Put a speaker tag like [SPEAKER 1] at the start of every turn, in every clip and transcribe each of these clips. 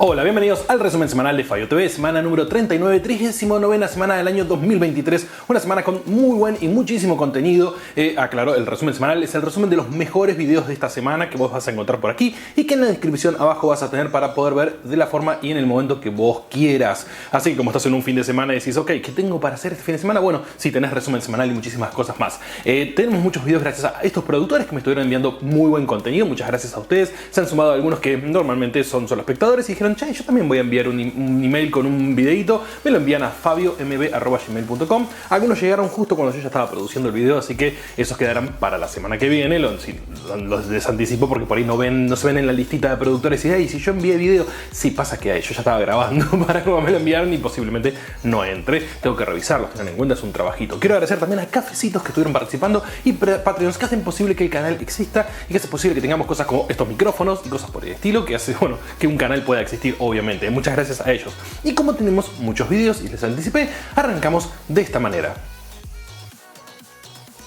[SPEAKER 1] Hola, bienvenidos al resumen semanal de Fabio TV, semana número 39, 39ª semana del año 2023. Una semana con muy buen y muchísimo contenido. Aclaro, el resumen semanal es el resumen de los mejores videos de esta semana que vos vas a encontrar por aquí y que en la descripción abajo vas a tener para poder ver de la forma y en el momento que vos quieras. Así que como estás en un fin de semana y decís, ok, ¿qué tengo para hacer este fin de semana? Bueno, sí, tenés resumen semanal y muchísimas cosas más. Tenemos muchos videos gracias a estos productores que me estuvieron enviando muy buen contenido. Muchas gracias a ustedes. Se han sumado algunos que normalmente son solo espectadores y dijeron, che, yo también voy a enviar un email con un videito. Me lo envían a fabiomb@gmail.com. Algunos llegaron justo cuando yo ya estaba produciendo el video, así que esos quedarán para la semana que viene. Los les anticipo porque por ahí no se ven en la listita de productores y hey, si yo envié video, sí pasa que yo ya estaba grabando para cómo me lo enviaron y posiblemente no entre. Tengo que revisarlos, tengan en cuenta, es un trabajito. Quiero agradecer también a Cafecitos que estuvieron participando y Patreons que hacen posible que el canal exista y que hace posible que tengamos cosas como estos micrófonos y cosas por el estilo que hace, bueno, que un canal pueda existir, obviamente. Muchas gracias a ellos. Y como tenemos muchos videos y les anticipé, arrancamos de esta manera.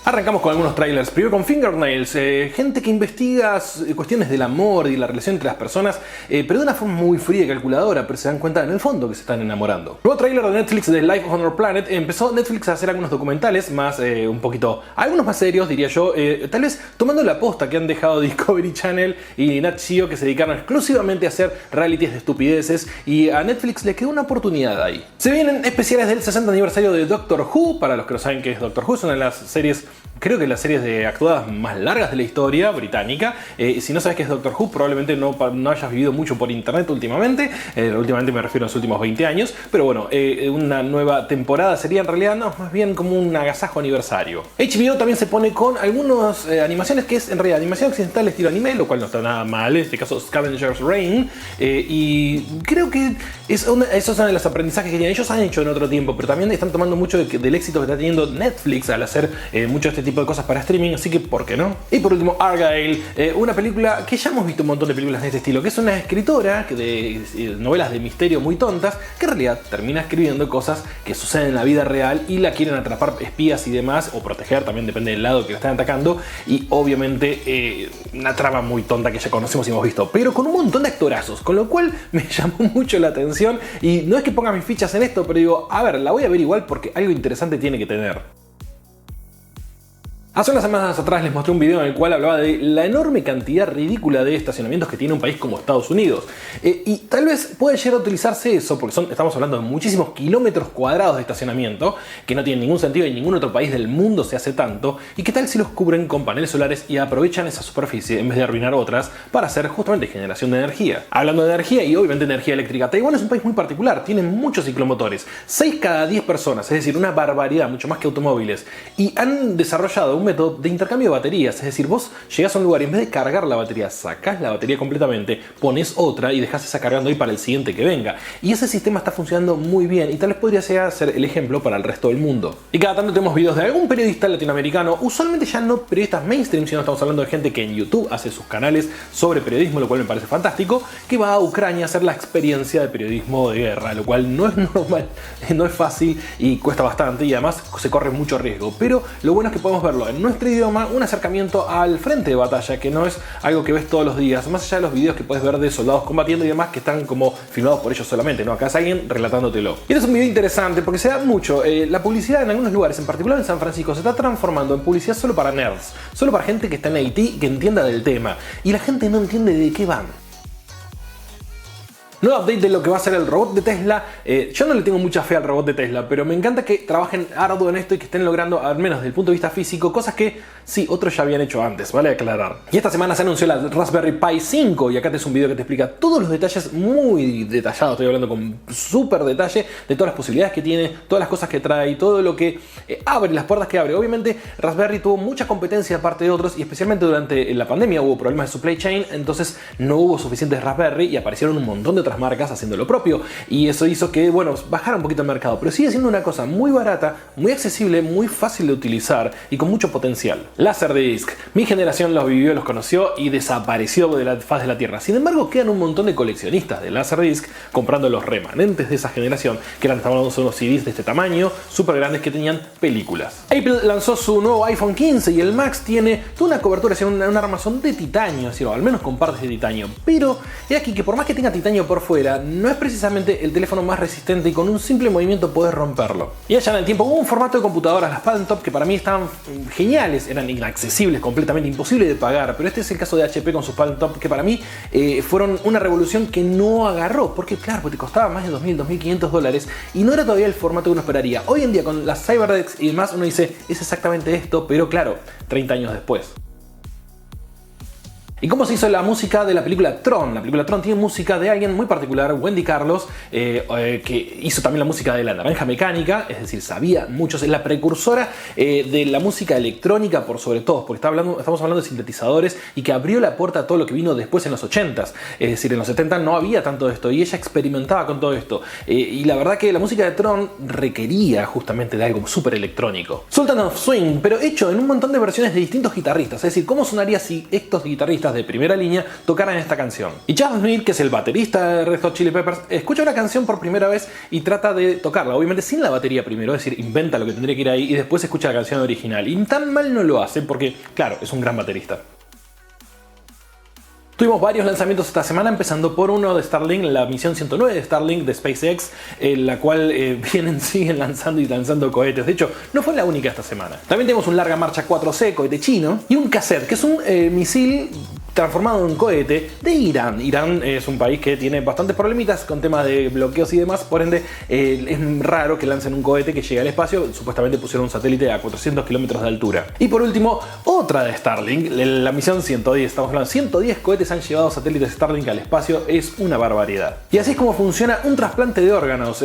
[SPEAKER 1] Arrancamos con algunos trailers, primero con Fingernails, gente que investiga cuestiones del amor y la relación entre las personas, pero de una forma muy fría y calculadora, pero se dan cuenta en el fondo que se están enamorando. Nuevo trailer de Netflix de Life on Our Planet. Empezó Netflix a hacer algunos documentales más, un poquito, algunos más serios diría yo, tal vez tomando la posta que han dejado Discovery Channel y Nat Geo, que se dedicaron exclusivamente a hacer realities de estupideces, y a Netflix le quedó una oportunidad ahí. Se vienen especiales del 60 aniversario de Doctor Who. Para los que no saben qué es Doctor Who, es una de las series, creo que las series de actuadas más largas de la historia británica. Si no sabes qué es Doctor Who, probablemente no hayas vivido mucho por internet últimamente. Últimamente me refiero a los últimos 20 años. Pero bueno, una nueva temporada sería en realidad más bien como un agasajo aniversario. HBO también se pone con algunas animaciones que es en realidad animación occidental estilo anime, lo cual no está nada mal. En este caso Scavenger's Reign. Y creo que esos son los aprendizajes que ellos han hecho en otro tiempo, pero también están tomando mucho del éxito que está teniendo Netflix al hacer mucho este tipo de cosas para streaming, así que ¿por qué no? Y por último, Argyle, una película que ya hemos visto un montón de películas de este estilo, que es una escritora de novelas de misterio muy tontas, que en realidad termina escribiendo cosas que suceden en la vida real y la quieren atrapar espías y demás, o proteger, también depende del lado que la están atacando, y obviamente una trama muy tonta que ya conocemos y hemos visto, pero con un montón de actorazos, con lo cual me llamó mucho la atención, y no es que ponga mis fichas en esto, pero digo, a ver, la voy a ver igual porque algo interesante tiene que tener. Hace unas semanas atrás les mostré un video en el cual hablaba de la enorme cantidad ridícula de estacionamientos que tiene un país como Estados Unidos. Y tal vez puede llegar a utilizarse eso, porque estamos hablando de muchísimos kilómetros cuadrados de estacionamiento, que no tienen ningún sentido y en ningún otro país del mundo se hace tanto. ¿Y qué tal si los cubren con paneles solares y aprovechan esa superficie en vez de arruinar otras para hacer justamente generación de energía? Hablando de energía y obviamente energía eléctrica, Taiwán es un país muy particular, tiene muchos ciclomotores, 6 cada 10 personas, es decir, una barbaridad, mucho más que automóviles. Y han desarrollado un método de intercambio de baterías, es decir, vos llegás a un lugar y en vez de cargar la batería, sacás la batería completamente, pones otra y dejás esa cargando ahí para el siguiente que venga. Y ese sistema está funcionando muy bien y tal vez podría llegar a ser el ejemplo para el resto del mundo. Y cada tanto tenemos videos de algún periodista latinoamericano, usualmente ya no periodistas mainstream, sino estamos hablando de gente que en YouTube hace sus canales sobre periodismo, lo cual me parece fantástico, que va a Ucrania a hacer la experiencia de periodismo de guerra, lo cual no es normal, no es fácil y cuesta bastante y además se corre mucho riesgo, pero lo bueno es que podemos verlo en nuestro idioma, un acercamiento al frente de batalla, que no es algo que ves todos los días, más allá de los videos que puedes ver de soldados combatiendo y demás que están como filmados por ellos solamente, ¿no? Acá es alguien relatándotelo. Y este es un video interesante porque se da mucho, la publicidad en algunos lugares, en particular en San Francisco, se está transformando en publicidad solo para nerds, solo para gente que está en IT que entienda del tema, y la gente no entiende de qué van. Nuevo update de lo que va a ser el robot de Tesla. Yo no le tengo mucha fe al robot de Tesla, pero me encanta que trabajen arduo en esto y que estén logrando, al menos desde el punto de vista físico, cosas que sí, otros ya habían hecho antes, vale aclarar. Y esta semana se anunció la Raspberry Pi 5 y acá tenés un video que te explica todos los detalles muy detallados, estoy hablando con súper detalle de todas las posibilidades que tiene, todas las cosas que trae y todo lo que abre, las puertas que abre. Obviamente Raspberry tuvo mucha competencia aparte de otros y especialmente durante la pandemia hubo problemas de supply chain, entonces no hubo suficientes Raspberry y aparecieron un montón de otras marcas haciendo lo propio y eso hizo que, bueno, bajara un poquito el mercado, pero sigue siendo una cosa muy barata, muy accesible, muy fácil de utilizar y con mucho potencial. Laserdisc, mi generación los vivió, los conoció y desapareció de la faz de la tierra. Sin embargo, quedan un montón de coleccionistas de Laserdisc comprando los remanentes de esa generación, que eran, estamos hablando de unos CDs de este tamaño, súper grandes que tenían películas. Apple lanzó su nuevo iPhone 15 y el Max tiene toda una cobertura, un armazón de titanio, es decir, o al menos con partes de titanio, pero es aquí que por más que tenga titanio por fuera, no es precisamente el teléfono más resistente y con un simple movimiento podés romperlo. Y allá en el tiempo hubo un formato de computadoras, las Palm Top, que para mí estaban geniales, eran inaccesibles, completamente imposibles de pagar, pero este es el caso de HP con sus Palm Top, que para mí fueron una revolución que no agarró, porque claro, pues te costaba más de 2.000, 2.500 dólares y no era todavía el formato que uno esperaría. Hoy en día con las CyberDecks y demás uno dice, es exactamente esto, pero claro, 30 años después. ¿Y cómo se hizo la música de la película Tron? La película Tron tiene música de alguien muy particular, Wendy Carlos, que hizo también la música de La Naranja Mecánica, es decir, sabía mucho, es la precursora de la música electrónica por sobre todo, porque estamos hablando de sintetizadores y que abrió la puerta a todo lo que vino después en los 80s, es decir, en los 70 no había tanto de esto y ella experimentaba con todo esto. Y la verdad que la música de Tron requería justamente de algo súper electrónico. Sultan of Swing, pero hecho en un montón de versiones de distintos guitarristas, es decir, ¿cómo sonaría si estos guitarristas de primera línea tocaran esta canción? Y Chad Smith, que es el baterista de Red Hot Chili Peppers, escucha una canción por primera vez y trata de tocarla, obviamente sin la batería primero, es decir, inventa lo que tendría que ir ahí y después escucha la canción original. Y tan mal no lo hace porque, claro, es un gran baterista. Tuvimos varios lanzamientos esta semana, empezando por uno de Starlink, la misión 109 de Starlink de SpaceX, en la cual siguen lanzando cohetes. De hecho, no fue la única esta semana. También tenemos un Larga Marcha 4C, cohete chino, y un Kaset, que es un misil transformado en cohete de Irán. Irán es un país que tiene bastantes problemitas con temas de bloqueos y demás, por ende es raro que lancen un cohete que llegue al espacio. Supuestamente pusieron un satélite a 400 kilómetros de altura. Y por último, otra de Starlink, la misión 110. Estamos hablando de 110 cohetes han llevado satélites Starlink al espacio, es una barbaridad. Y así es como funciona un trasplante de órganos.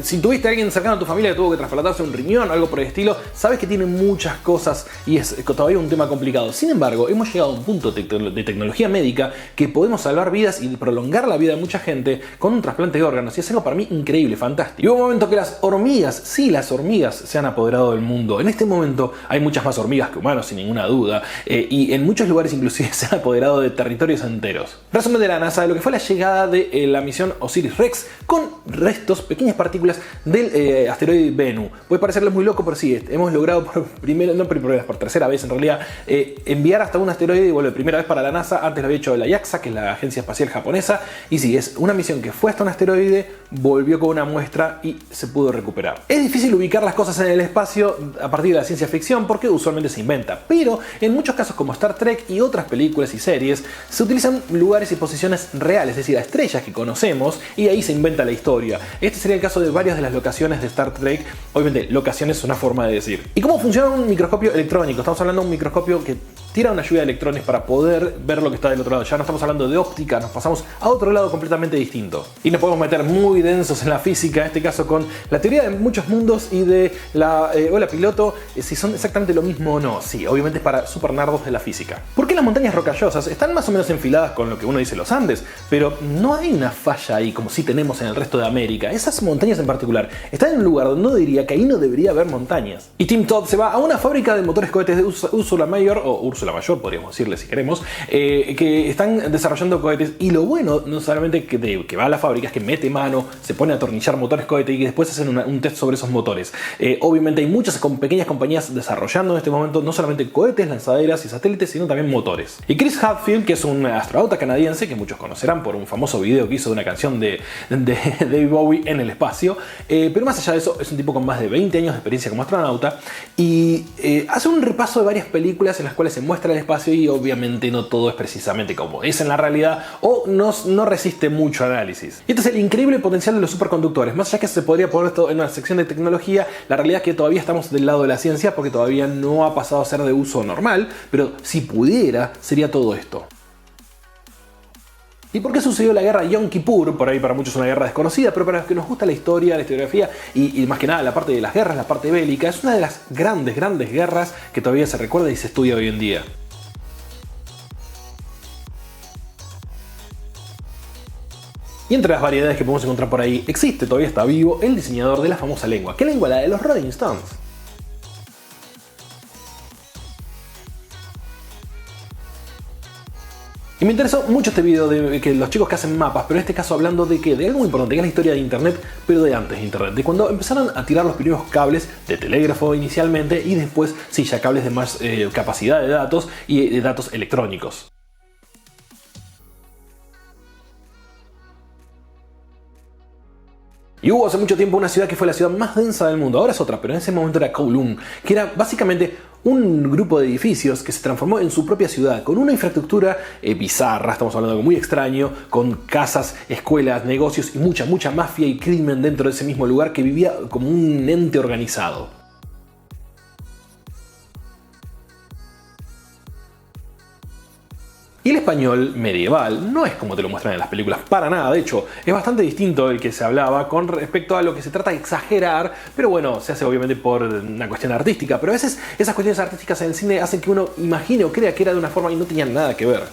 [SPEAKER 1] Si tuviste a alguien cercano a tu familia que tuvo que trasplantarse un riñón o algo por el estilo, sabes que tiene muchas cosas y es todavía un tema complicado. Sin embargo, hemos llegado a un punto de tecnología médica que podemos salvar vidas y prolongar la vida de mucha gente con un trasplante de órganos. Y es algo para mí increíble, fantástico. Y hubo un momento que las hormigas se han apoderado del mundo. En este momento hay muchas más hormigas que humanos, sin ninguna duda. Y en muchos lugares inclusive se han apoderado de territorios enteros. Resumen de la NASA de lo que fue la llegada de la misión Osiris-Rex con restos, pequeñas partículas del asteroide Bennu. Puede parecerles muy loco, pero sí, hemos logrado por tercera vez en realidad, enviar hasta un asteroide, y bueno, primera vez para la NASA. Antes lo había hecho la JAXA, que es la agencia espacial japonesa, y sí, es una misión que fue hasta un asteroide, volvió con una muestra y se pudo recuperar. Es difícil ubicar las cosas en el espacio a partir de la ciencia ficción porque usualmente se inventa, pero en muchos casos como Star Trek y otras películas y series se utilizan lugares y posiciones reales, es decir, a estrellas que conocemos, y ahí se inventa la historia. Este sería el caso de varias de las locaciones de Star Trek. Obviamente, locaciones es una forma de decir. ¿Y cómo funciona un microscopio electrónico? Estamos hablando de un microscopio que tira una lluvia de electrones para poder ver lo que está del otro lado. Ya no estamos hablando de óptica, nos pasamos a otro lado completamente distinto. Y nos podemos meter muy densos en la física, en este caso con la teoría de muchos mundos y de la ola piloto, si son exactamente lo mismo o no. Sí, obviamente es para super nerdos de la física. ¿Por qué las montañas rocallosas están más o menos enfiladas con lo que uno dice los Andes? Pero no hay una falla ahí como si tenemos en el resto de América. Esas montañas en particular están en un lugar donde uno diría que ahí no debería haber montañas. Y Tim Todd se va a una fábrica de motores cohetes de Úrsula Mayor, o Úrsula Mayor podríamos decirle si queremos, que están desarrollando cohetes. Y lo bueno, no solamente que va a la fábrica, es que mete mano, se pone a atornillar motores cohetes y que después hacen un test sobre esos motores. Obviamente hay muchas pequeñas compañías desarrollando en este momento no solamente cohetes, lanzaderas y satélites, sino también motores. Y Chris Hadfield, que es un astronauta canadiense que muchos conocerán por un famoso video que hizo de una canción de David Bowie en el espacio, pero más allá de eso es un tipo con más de 20 años de experiencia como astronauta y hace un repaso de varias películas en las cuales se muestra el espacio y obviamente no todo es precisamente como es en la realidad o no resiste mucho análisis. Y este es el increíble potencial de los superconductores. Más allá que se podría poner esto en una sección de tecnología, la realidad es que todavía estamos del lado de la ciencia porque todavía no ha pasado a ser de uso normal, pero si pudiera sería todo esto. ¿Y por qué sucedió la guerra Yom Kippur? Por ahí para muchos es una guerra desconocida, pero para los que nos gusta la historia, la historiografía y más que nada la parte de las guerras, la parte bélica, es una de las grandes guerras que todavía se recuerda y se estudia hoy en día. Y entre las variedades que podemos encontrar por ahí, existe, todavía está vivo, el diseñador de la famosa lengua. ¿Qué lengua? La de los Rolling Stones. Y me interesó mucho este video de que los chicos que hacen mapas, pero en este caso hablando de que de algo muy importante, que es la historia de Internet, pero de antes de Internet, de cuando empezaron a tirar los primeros cables de telégrafo inicialmente y después, sí, ya cables de más capacidad de datos y de datos electrónicos. Y hubo hace mucho tiempo una ciudad que fue la ciudad más densa del mundo, ahora es otra, pero en ese momento era Kowloon, que era básicamente un grupo de edificios que se transformó en su propia ciudad, con una infraestructura bizarra, estamos hablando de algo muy extraño, con casas, escuelas, negocios y mucha mafia y crimen dentro de ese mismo lugar que vivía como un ente organizado. Y el español medieval no es como te lo muestran en las películas, para nada. De hecho, es bastante distinto del que se hablaba con respecto a lo que se trata de exagerar, pero bueno, se hace obviamente por una cuestión artística. Pero a veces esas cuestiones artísticas en el cine hacen que uno imagine o crea que era de una forma y no tenían nada que ver.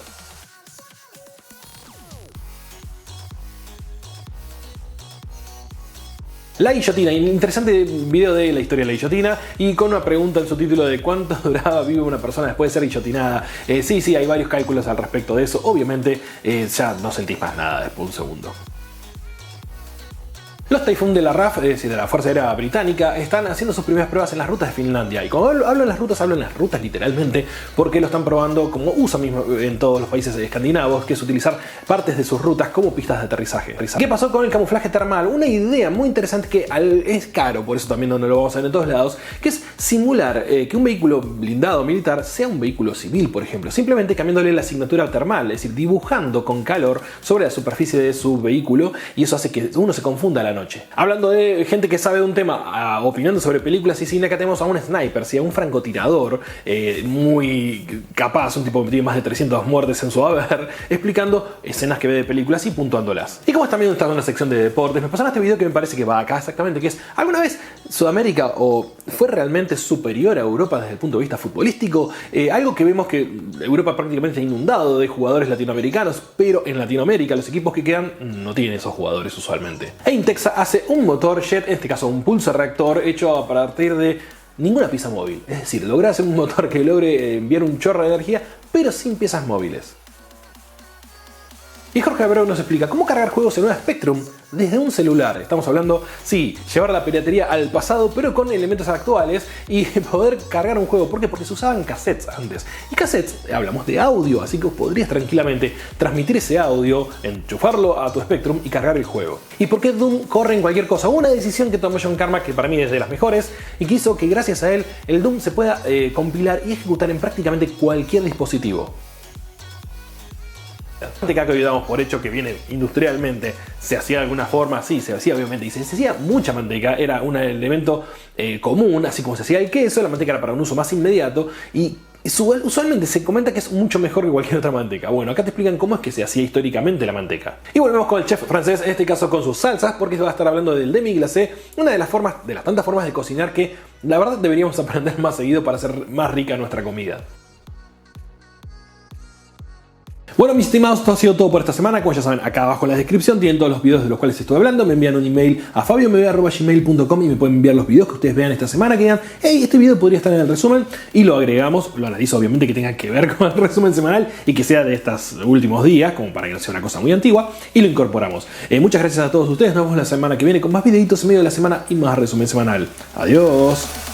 [SPEAKER 1] La guillotina, interesante video de la historia de la guillotina y con una pregunta en su título de cuánto duraba vive una persona después de ser guillotinada. Sí, hay varios cálculos al respecto de eso. Obviamente ya no sentís más nada después de un segundo. Los Typhoon de la RAF, es decir, de la Fuerza Aérea Británica, están haciendo sus primeras pruebas en las rutas de Finlandia. Y cuando hablo en las rutas literalmente, porque lo están probando como usa mismo en todos los países escandinavos, que es utilizar partes de sus rutas como pistas de aterrizaje. ¿Qué pasó con el camuflaje termal? Una idea muy interesante que es caro, por eso también no lo vamos a ver en todos lados, que es simular que un vehículo blindado militar sea un vehículo civil, por ejemplo, simplemente cambiándole la asignatura termal, es decir, dibujando con calor sobre la superficie de su vehículo, y eso hace que uno se confunda a la noche. Hablando de gente que sabe de un tema, opinando sobre películas y cine, acá tenemos a un sniper, ¿sí? A un francotirador muy capaz, un tipo que tiene más de 300 muertes en su haber, explicando escenas que ve de películas y puntuándolas. Y como también está en una sección de deportes, me pasaron este video que me parece que va acá exactamente, que es, ¿alguna vez Sudamérica fue realmente superior a Europa desde el punto de vista futbolístico? Algo que vemos que Europa prácticamente está inundado de jugadores latinoamericanos, pero en Latinoamérica los equipos que quedan no tienen esos jugadores usualmente. Intex hace un motor jet, en este caso un pulsar reactor, hecho a partir de ninguna pieza móvil. Es decir, logra hacer un motor que logre enviar un chorro de energía, pero sin piezas móviles. Y Jorge Abreu nos explica cómo cargar juegos en una Spectrum desde un celular. Estamos hablando, sí, llevar la piratería al pasado, pero con elementos actuales y poder cargar un juego. ¿Por qué? Porque se usaban cassettes antes. Y cassettes, hablamos de audio, así que podrías tranquilamente transmitir ese audio, enchufarlo a tu Spectrum y cargar el juego. ¿Y por qué Doom corre en cualquier cosa? Una decisión que tomó John Carmack, que para mí es de las mejores, y que hizo que gracias a él el Doom se pueda compilar y ejecutar en prácticamente cualquier dispositivo. La manteca que hoy damos por hecho que viene industrialmente, se hacía de alguna forma, sí, se hacía obviamente, y se hacía mucha manteca, era un elemento común, así como se hacía el queso, la manteca era para un uso más inmediato y usualmente se comenta que es mucho mejor que cualquier otra manteca. Bueno, acá te explican cómo es que se hacía históricamente la manteca. Y volvemos con el chef francés, en este caso con sus salsas, porque se va a estar hablando del demi-glacé, una de las tantas formas de cocinar que la verdad deberíamos aprender más seguido para hacer más rica nuestra comida. Bueno, mis estimados, esto ha sido todo por esta semana. Como ya saben, acá abajo en la descripción tienen todos los videos de los cuales estuve hablando. Me envían un email a fabiomb@gmail.com y me pueden enviar los videos que ustedes vean esta semana, que digan, hey, este video podría estar en el resumen, y lo agregamos, lo analizo obviamente que tenga que ver con el resumen semanal y que sea de estos últimos días, como para que no sea una cosa muy antigua, y lo incorporamos. Muchas gracias a todos ustedes, nos vemos la semana que viene con más videitos en medio de la semana y más resumen semanal. Adiós.